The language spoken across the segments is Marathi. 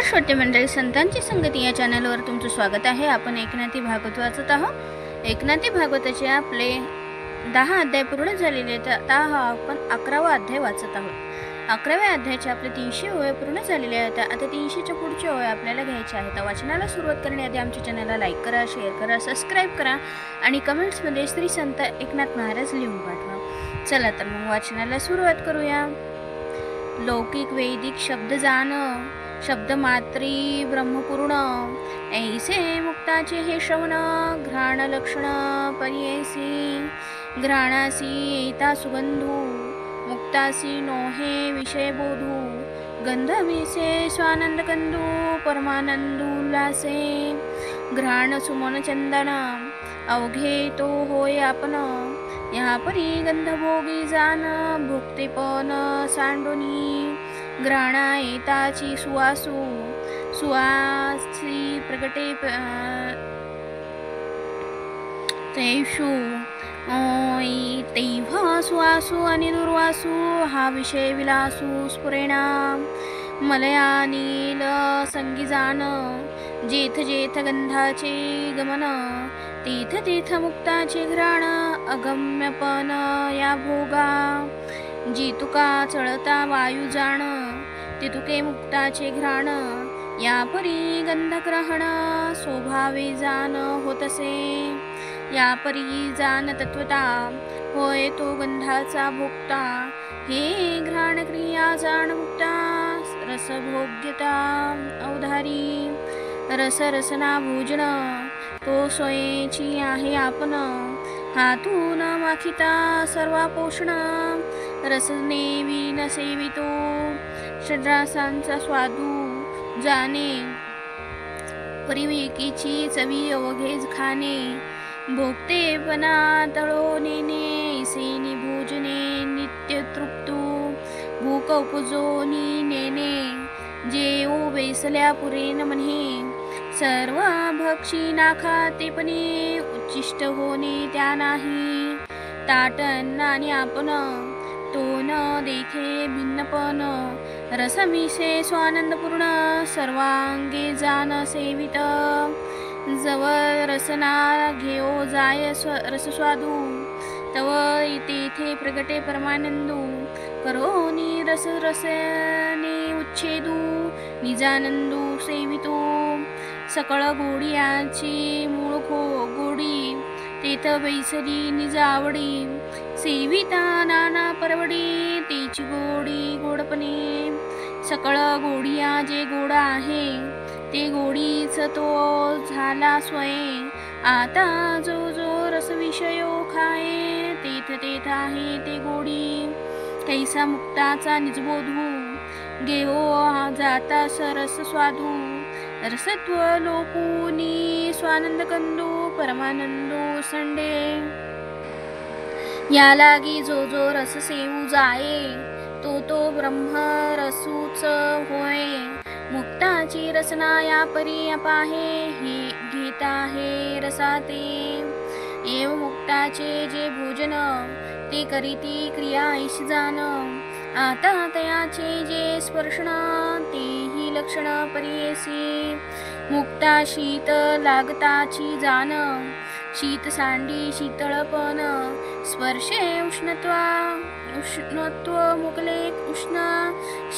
श्रोते मंडळी, संतांची संगती या चॅनलवर तुमचं स्वागत आहे। आपण एकनाथी भागवत वाचत आहोत। एकनाथी भागवताचे आपले 10 अध्याय पूर्ण झालेले आहेत। आता आपण 11वा अध्याय वाचत आहोत। 11व्या अध्यायाचे आपले 300 ओळी पूर्ण झालेले आहेत। आता 300च्या पुढच्या ओळी आपल्याला घ्यायच्या आहेत। वाचनाला सुरुवात करण्याआधी आमच्या चॅनलला लाईक करा, शेअर करा, सबस्क्राईब करा आणि कमेंट्समध्ये श्री संत एकनाथ महाराज लिहून पाठवा। चला तर मग वाचनाला सुरुवात करूया। लौकिक वैदिक शब्द जाण, शब्द मात्री ब्रह्मपूर्ण, ऐसे मुक्ताचे हे श्रवण, घ्राण लक्षण परियेसी, घ्राणासी येता सुगंधू, मुक्तासी नोहे विषय बोधू, गंध विसे स्वानंद कंदू, परमानंदुल्लासे, घ्राण सुमन चंदन, अवघे तो होय आपण, या परी गंध भोगी जाण, भोगते पण सांडोनी, घ्राणा येताची सुवासू, सुवासी प्रगटे तेषु, तेव्हा सुवासू आणि दुर्वासू, हा विषय विलासू स्फुरेणा, मलया नील संगी जाण, जेथ जेथ गंधाचे गमन, तीथ तीथ मुक्ताचे घ्राण, अगम्यपण या भोगा, जितुका चळता वायू जाण, तितुके मुक्ताचे घ्राण, या परी गंधग्रहण, स्वभावे जाण होतसे, या परी जाण तत्वता, होय तो गंधाचा भोगता, हे घ्राण क्रिया जाण मुक्ता, रसभोग्यता अवधारी, रस रसना भोजन, तो सोयेची आहे आपण, हातून माखिता सर्वा पोषण, रसने विन सेवितो, षड्रसांचा स्वादू जाणे, परिविकेची चवी अवघेच खाणे, भोगतेपणा तळो नेणे, ऐसेनी भोजने नित्य तृप्तू, भूक उपजोनी नेणे, जेऊ बेसल्या पुरेन म्हणे, सर्व भक्षी ना खातेपणे, उच्चिष्ट होणे त्या नाही, ताट अन्न आणि आपण, तो न देखे भिन्नपण, रसमिषे स्वानंदपूर्ण, सर्वांगे जाण सेवित, जवळ रसना घेओ जाय रसस्वादू, तव तेथे प्रगटे परमानंदू, करोनी रस रसने उच्छेदू, निजानंदू सेवितो, सकळ गोडियाची मूळ गोडी, तेथ बैसली निज आवडी, सेविता नाना परवडी, तेची गोडी गोडपणे, सकळ गोडिया जे गोड आहे, ते गोडीच तो झाला स्वये, आता जो जो रस विषयो खाये, तेथ तेथ आहे ते गोडी, कैसा मुक्ताचा निजबोधू, घेओ जाता सरस स्वादू, रसत्व लोकुनी स्वानंद कंदू, परमानंदो संडे, या लागी जो जो रस सेवू जाये, तो तो ब्रह्म रसूच होय, मुक्ताची रसना या परी अपाहे, हे घेता हे रसाते, एव मुक्ताचे जे भोजन, ते करीती क्रिया ऐशी जाण, आता तयाचे जे स्पर्शण, तेही लक्षण परियेसी, मुक्ता शीत लागताची जाण, शीत सांडी शीतळपण, स्पर्शे उष्णत्व मुकले उष्ण,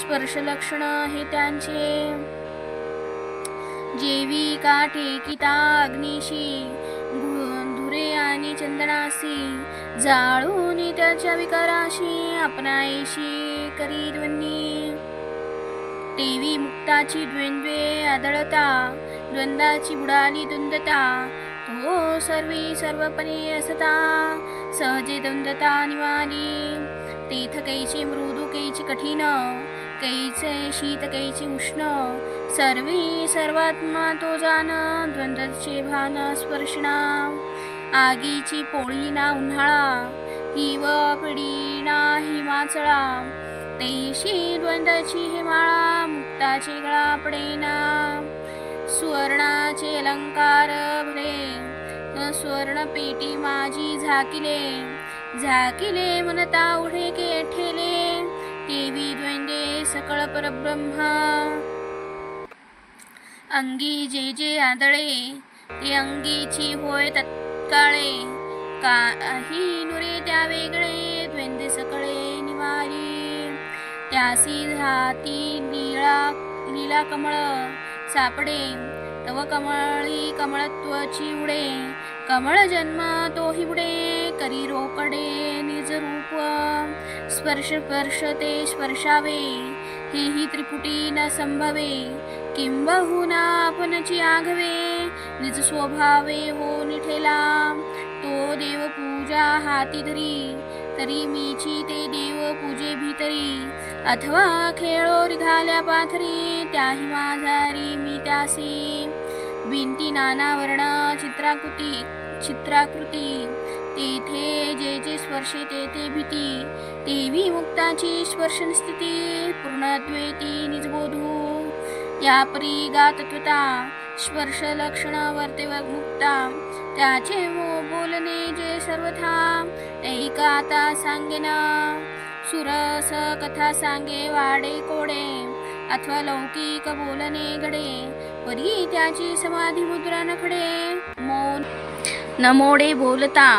स्पर्श लक्षण हे त्यांचे, जेवी काठे किता अग्निशी, धुरे आणि चंदनासी, जाळून त्याच्या विकाराशी, आपणाईशी करी ध्वनी, तेवी मुक्ताची द्वंद्वे आदळता, द्वंद्वाची बुडाली द्वंद्वता, तो सर्वी सर्वपणे असता, सहजे द्वंद्वता निवाली, तेथ कैचे मृदू कैचे कठीण, कैचे शीत कैचे उष्ण, सर्वी सर्वात्मा तो जाण, द्वंद्वचे भान स्पर्शना, आगीची पोळी ना उन्हाळा, हिव पिढी ना हिमाचळा, तैशी द्वंद्वाची हिमाळा, मुक्ताचे गळा पडेना, सुवर्णाचे अलंकार भरे, स्वर्ण पेटी माझी झाकिले, झाकिले मनता उढे के ठेले, तेवी द्वंद्वे सकळ परब्रह्मा, अंगी जे जे आदळे ते अंगीची होय तत्काळे काही नुरे त्या वेगळे द्वेंद्व सकळे निवारी त्यासी हाती लीला कमळ सापडे तव कमळी कमळत्वची उडे कमळ जन्म तोही उडे करी रोकडे निज रूप स्पर्श स्पर्श ते स्पर्शावे हेही त्रिपुटी न संभवे किंबहुना आपणची आघवे निज स्वभावे हो निठेला तो देव पूजा हाती धरी तरी मीची ते देव पूजे भीतरी अथवा खेळो रिघाल्या पाथरी त्याही माझारी मी त्यासी भिंती नाना वर्ण चित्राकृती तेथे जे जे स्पर्शे ते भीती तेवी मुक्ताची स्पर्शन स्थिती पूर्णद्वैती निजबोधू या परी गातत्वता स्पर्श लक्षण वर्ते मुक्ता त्याचे बोलणे जे सर्वथा ऐकाता सांगेन सुरस कथा सांगे वाडे कोडे अथवा लौकिक बोलणे घडे परी त्याची समाधी मुद्रा नखडे मौन न मोडे बोलता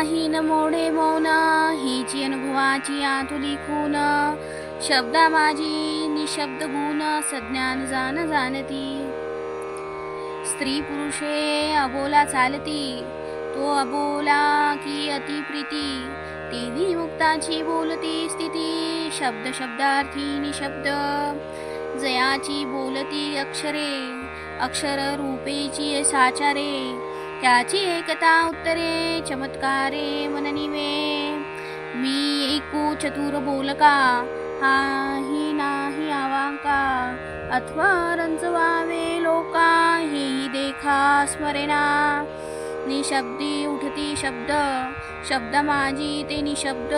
ही न मोडे मौन हीची अनुभवाची आतुली खून शब्दा माझी निशब्द गुण सज्ञान जाणती स्त्री पुरुषे अबोला चालती तो अबोला की अति प्रीती तेवी मुक्ताची बोलती स्थिती शब्द शब्दार्थी निशब्द जयाची बोलती अक्षरे अक्षर रूपेची साचारे त्याची एकता उत्तरे चमत्कारे मननिवे मी ऐकू चतुर बोलका हाही नाही आवांका अथवा रंजवावे लोका हेही देखा स्मरेना निशब्दी उठती शब्द शब्द माझी ते निशब्द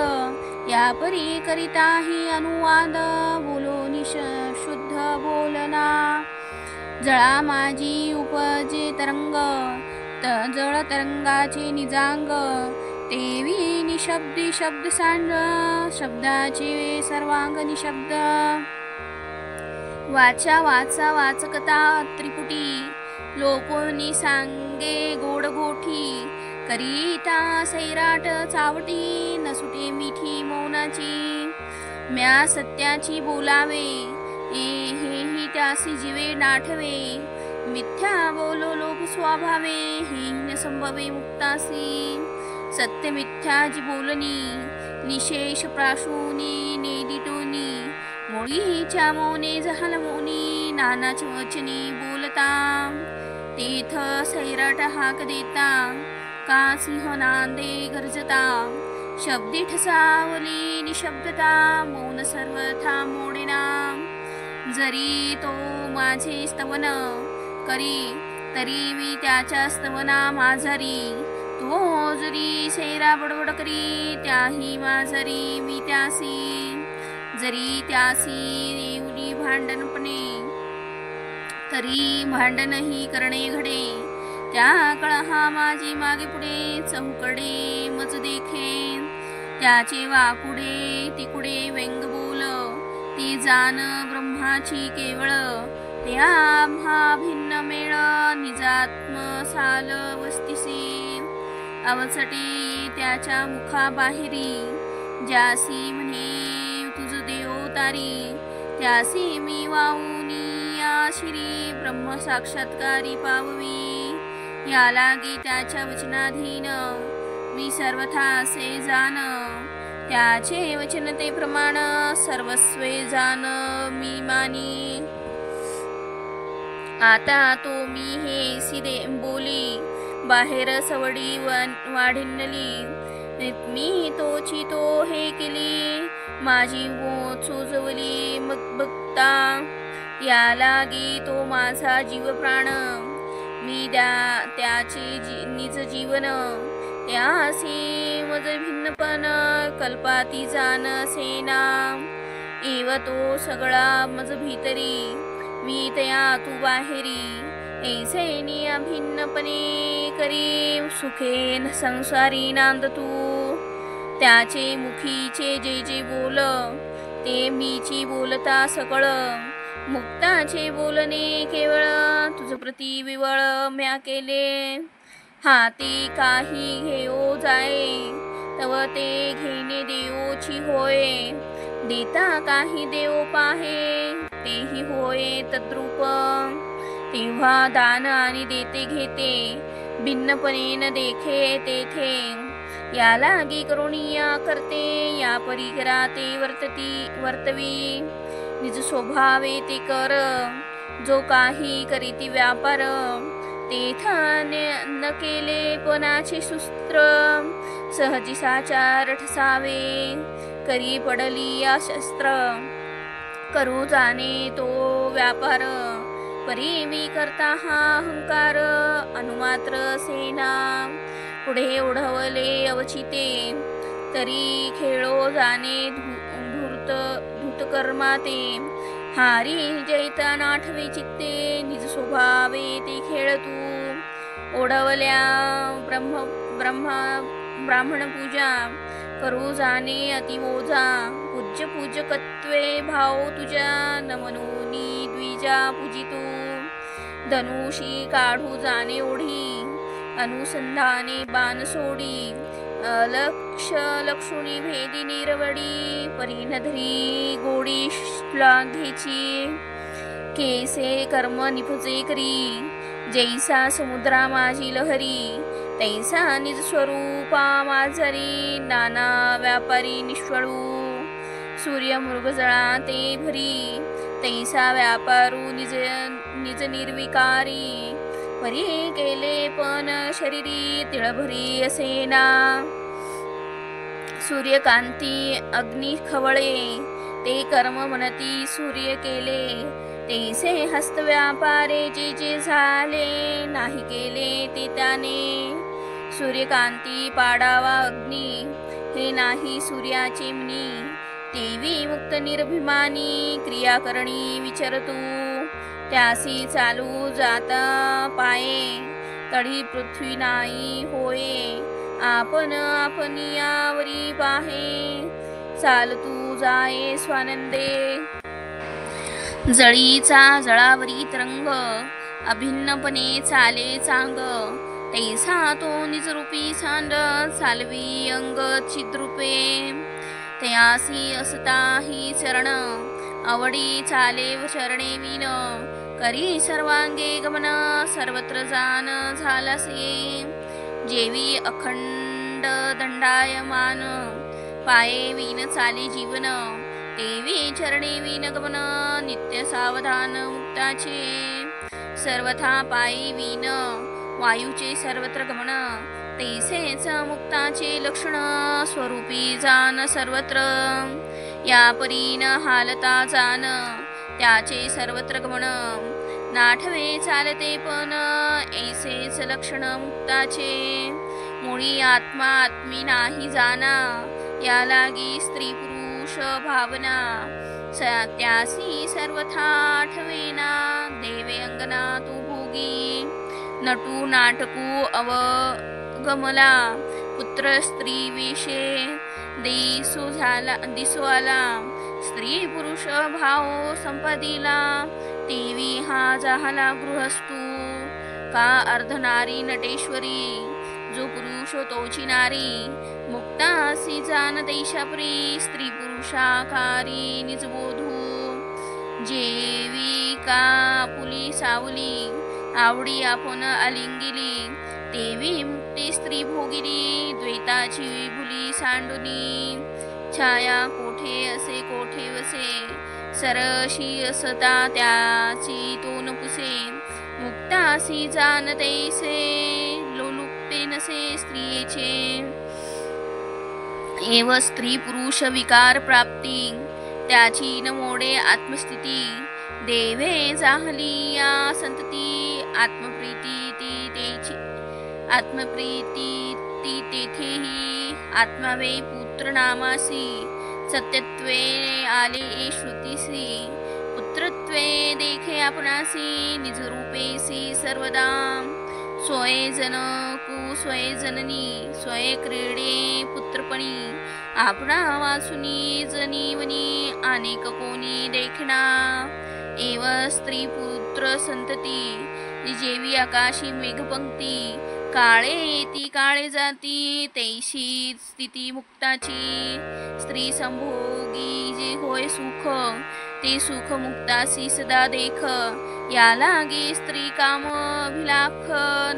या परी करिताही अनुवाद बोलो शुद्ध बोलना जळा माझी उपजे तरंग जळ तरंगाचे निजांग तेवी निशब्दी शब्द सांड शब्दाचे सर्वांग निशब्द वाचा वाचा वाचकता त्रिपुटी लोकोनी सांगे गोड गोठी करीता सैराट चावटी नसुटे मिठी मौनाची म्या सत्याची बोलावे हेही त्यासी जीवे नाठवे मिथ्या बोलो लोक स्वभावे हेही न संभवे मुक्तासी सत्य मिथ्याची बोलणी निशेष प्राशुनी नेदिटोनी मोळीच्या मौने जहाल मौनी नानाच वचनी बोलता तेथ सैराट हाक देता का सिंह नांदे गरजता शब्दी ठसावली निशब्दता मौन सर्वथा मोडेना जरी तो माझे स्तवन करी तरी मी त्याच्या स्तवना माझरी तो जरी सैरा बडबड करी त्याही माझरी मी त्यासी जरी त्यासी येऊली भांडणपणे तरी भांडणही करणे घडे त्या कळहा माझी मागे पुढे चौकडे मज देखे त्याचे वापुडे तिकुडे व्यंग बोल ती जाण ब्रह्माची केवळ त्या आम्हा भिन्न मेळ निजात्म साल वस्तिसी अवचटे त्याच्या मुखा बाहेरी ज्यासी म्हणे तुझ देव तारी त्यासी मी वाऊनी आशिरी ब्रह्म साक्षात्कारी पाववी या लागे त्याच्या वचनाधीन मी सर्वथा असे जाण त्याचे वचन ते प्रमाण सर्वस्वे जाण मी मानी आता तो मी हे सिदे बोली बाहेर सवडी वाढिनली मी तोची तो हे केली माझी वो चोजवली मग बघता या लागी तो माझा जीव प्राण मी त्याचे निज जीवन त्यासी मज भिन्नपण कल्पाती जाण सेना एव तो सगळा मज भीतरी मी तया तू बाहेरी ऐसे भिन्नपणे करी सुखे संसारी नांद तू त्याचे मुखीचे जे जे बोल ते मीची बोलता सकळ मुक्ताचे बोलणे केवळ तुझ प्रति विवळ म्या केले, हाती काही घेओ जाये तव ते घेणे देवोची होय, देता काही देव पाहे तेही होय तद्रूप, तेव्हा दान आणि देते घेते भिन्नपणे न देखे तेथे, या लागी करुणिया करते या परी करा ते वर्तवी, निज स्वभावे ते कर जो काही करीती व्यापार, तेथा न केले पणाचे सूत्र, सहजी साचार ठसावे करी पडली या शस्त्र, करू जाणे तो व्यापार परी मी करता हा अहंकार, अनुमात्र सेना पुढे ओढवले अवचिते, तरी खेळो जाणे धूर्त कर्माते, हारी जैता नाठवे चित्ते निज स्वभावे ते खेळ तू, ओढवल्या ब्राह्मण पूजा करू जाणे अतिवोजा, पूज्य पूजकत्वे भाव तुझ्या न म्हणूनी द्विजा पूजितू, धनुषी काढू जाणे ओढी अनुसंधाने बाण सोडी, लक्षुणी भेदी निरवडी परिणधरी गोडी श्लाघेची, केसे कर्म निपजे करी जैसा समुद्रा माझी लहरी, तैसा निज स्वरूपा माझरी नाना व्यापारी निष्वळू, सूर्य मृगजळा ते भरी तैसा व्यापारू निज निर्विकारी, परी केले पण शरीरी तिळभरी असेना, सूर्यकांती अग्नी खवळे ते कर्म म्हणती सूर्य केले, तैसे हस्त व्यापारे जे जे झाले नाही केले ते त्याने, सूर्यकांती पाडावा अग्नी हे नाही सूर्याचे मनी, देवी मुक्त निर्भिमानी क्रिया करणी विचारतू, त्यासी चालू जाता पाये तडी पृथ्वी नाही होये, आपण आपनियावरी पाहे चाल तू जाये स्वानंदे, जळीचा जळावरी तरंग अभिन्नपणे चाले चांग, तैसा तो निजरूपी सांड चालवी अंग चिद्रूपे, तयासी असता ही चरण आवडी चाले व चरणे विन, करी सर्वांगे गमन सर्वत्र जान झालासे, जेवी अखंड दंडायमान पाये विन चाले जीवन, तेवी चरणे विन गमन नित्य सावधान मुक्ताचे, सर्वथा पायी विन वायूचे सर्वत्र गमन, तैसेच मुक्ताचे लक्षण स्वरूपी जान सर्वत्र, या परीन हालता जान त्याचे सर्वत्र गमन, नाठवे चालते पण ऐसेच लक्षण मुक्ताचे, मुळी आत्मा आत्मी नाही जाना या लागी स्त्री पुरुष भावना, त्यासी सर्वथा आठवेना देवे अंगना तू भोगी, नटू नाटकू अवगमला पुत्र स्त्री विषे दिसू आला, स्त्री पुरुष भाव संपदिला तेवी हा झाला गृहस्थू, का अर्धनारी नटेश्वरी जो पुरुष तोची नारी, मुक्तासी जान देशापरी स्त्री पुरुषाकारी निजबोधू, जेवी का पुली सावली आवडी आपण अलिंगिली, तेवी मुक्ती स्त्री भोगिली द्वैताची भुली सांडुनी, छाया कोठे असे कोठे वसे सरशी असता त्याची तोन पुसे, मुक्तासी जान तैसे लोलुपते नसे स्त्रियेचे, एव स्त्री पुरुष विकार प्राप्ती त्याची न मोडे आत्मस्थिती, देवे जाहली या संतती आत्मप्रीती ती तेथेही आत्मावे पुत्र नामासी, सत्यत्वे आले श्रुतीसी पुत्रत्वे देखे आपणासी, निज रूपेसी सर्वदा स्वये जन कु स्वये जननी, स्वये क्रीडे पुत्रपणी आपणा वासुनी जनीवनी, अनेक कोणी देखना एव स्त्री पुत्र संतती जेवी आकाशी मेघपंक्ती काळे येती काळे जाती तैशी स्थिती मुक्ताची स्त्री संभोगी जे होय सुख ते सुख मुक्तासी सदा देख या लागे स्त्री काम अभिलाख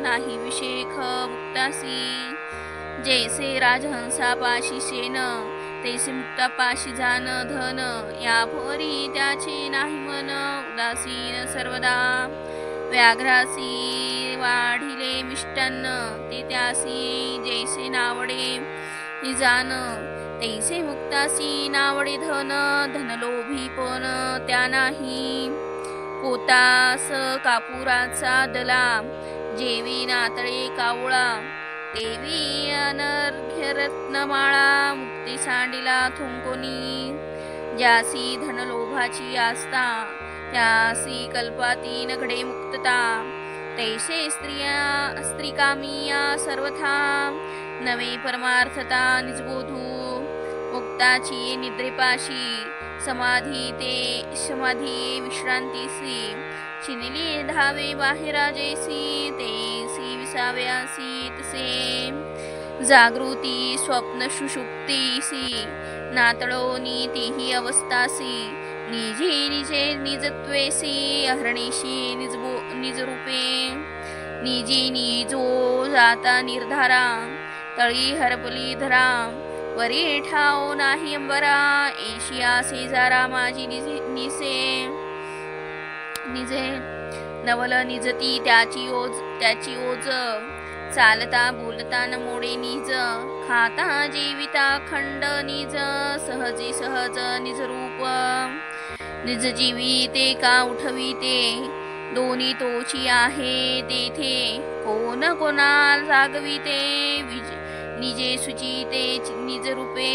नाही विशेख मुक्तासी जैसे राजहंसा पाशी शेन तैसे मुक्ता पाशी जान धन या भरी त्याचे नाही मन उदासीन सर्वदा व्याघ्रासी वाढिले मिष्टान्न ते त्यासी जैसे नावडे निजान तैसे मुक्तासी नावडे धन धनलोभी पण त्या नाही पोतास कापुराचा दला जेवी नातळे कावळा देवी अनर्घ्य रत्नमाळा मुक्ती सांडिला थुंकोनी ज्यासी धनलोभाची आस्था त्यासी कल्पाती नघडे मुक्तता तैसे स्त्रीकामिया सर्वथा नवे परमार्थता निजबोधू मुक्ताची निद्रेपाशी समाधी विश्रांतीसी चिनिली धावे बाहेरा जैसी तेसी विसाव्यासी तसे जागृती स्वप्न सुषुप्तीसी नातळोनी तीही अवस्थासी निजी निजे निजत्वेसी अहरणीशी निजरूपे निजी निजो जाता निर्धारा तळी हरपली धरा वरी ठाव नाही अंबरा एशिया शेजारा माझी निजे नवल निजती त्याची ओज चालता बोलता न मोडे निज खाता जीविता खंड निज सहजी सहज निज रूप निज जीविते का उठविते दोन्ही तोची आहे तेथे कोण कोणाल जागविते निजे सुचिते निज रूपे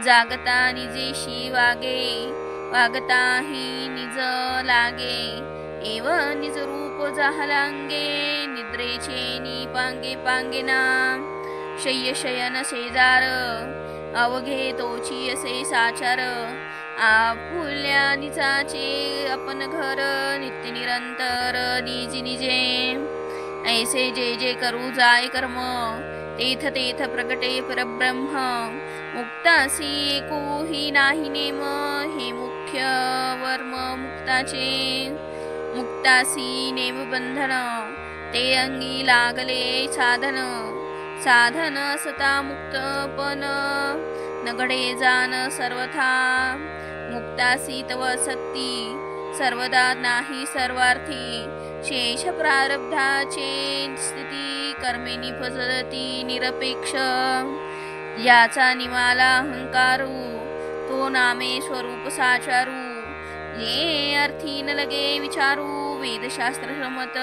जागता निजेशी वागता ही निज लागे एव निज रूप जाहलांगे निद्रेचे पांगे पांगेना शयन शेजार अवघे तोची असे साचार आपुल्या निजाचे अपन घर नित्य निरंतर निजे ऐसे जे जे करू जाय कर्म तेथ तेथ प्रगटे परब्रह्म मुक्तासी कोही नाही नेम हे मुख्य वर्म मुक्तासी नेम बंधन ते अंगी लागले साधन सता मुक्तपण नगडे जान सर्वथा मुक्तासी तव सक्ती सर्वदा नाही सर्वार्थी शेष प्रारब्धाचे स्थिती कर्मे निपजती निरपेक्ष याचा निमाला अहंकारू तो नामे स्वरूप साचारू ये अर्थी न लगे विचारू वेदशास्त्र मत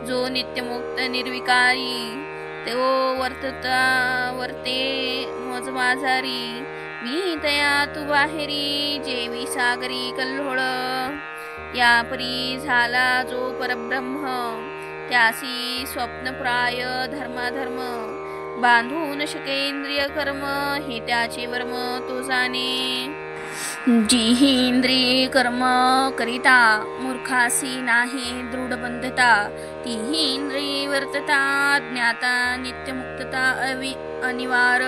जो नित्यमुक्त निर्विकारी तो वर्ते मज माझारी मी तया तू बाहेरी जेवी सागरी कल्होळ या परी झाला जो परब्रह्म त्यासी स्वप्नप्राय धर्माधर्म बांधू न शकेंद्रिय कर्म हे त्याचे वर्म तो जाणे जी इंद्रिये कर्म करिता मूर्खासी नाही दृढ बंधता तीही इंद्रिये वर्तता ज्ञाता नित्यमुक्तता अनिवार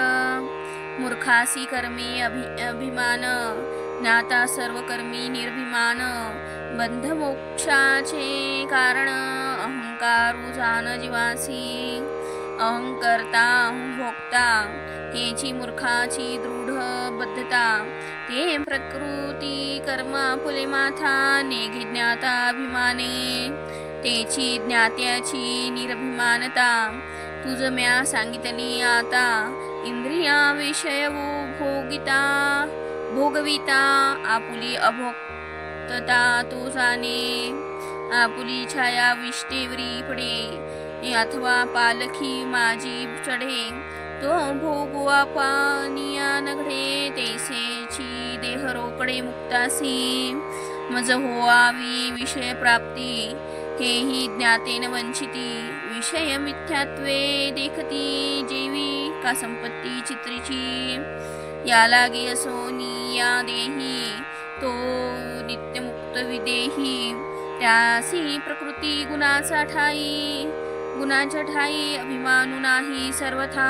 मूर्खासी कर्मी अभिमान ज्ञाता सर्व कर्मी निर्भिमान बंध मोक्षाचे कारण अहंकारू जाण जीवासी अहंकर्ता अहंभोक्ता हेची मूर्खाची दृढ बद्धता ते प्रकृती कर्म फुले माथा नेघे ज्ञाता अभिमाने तेची ज्ञात्याची निरभिमानता तुझ म्या सांगितली आता इंद्रिया विषय भोगविता आपुली अभोक्तता तो जाणे आपुली छाया विष्टेवरी पडे अथवा पालखी माझी चढे तो भोगवा पानिया नघडे तैसेची देह रोकडे मुक्तासी मज होवावी विषय प्राप्ती हेही ज्ञातेन वंचिती विषय मिथ्यात्वे देखती जेवी का संपत्ती चित्रीची या लागे असोनी या देही तो नित्यमुक्त सुत विदेही, त्यासी प्रकृती गुणाचा ठाई, गुणाच्या ठाई अभिमानू नाही सर्वथा।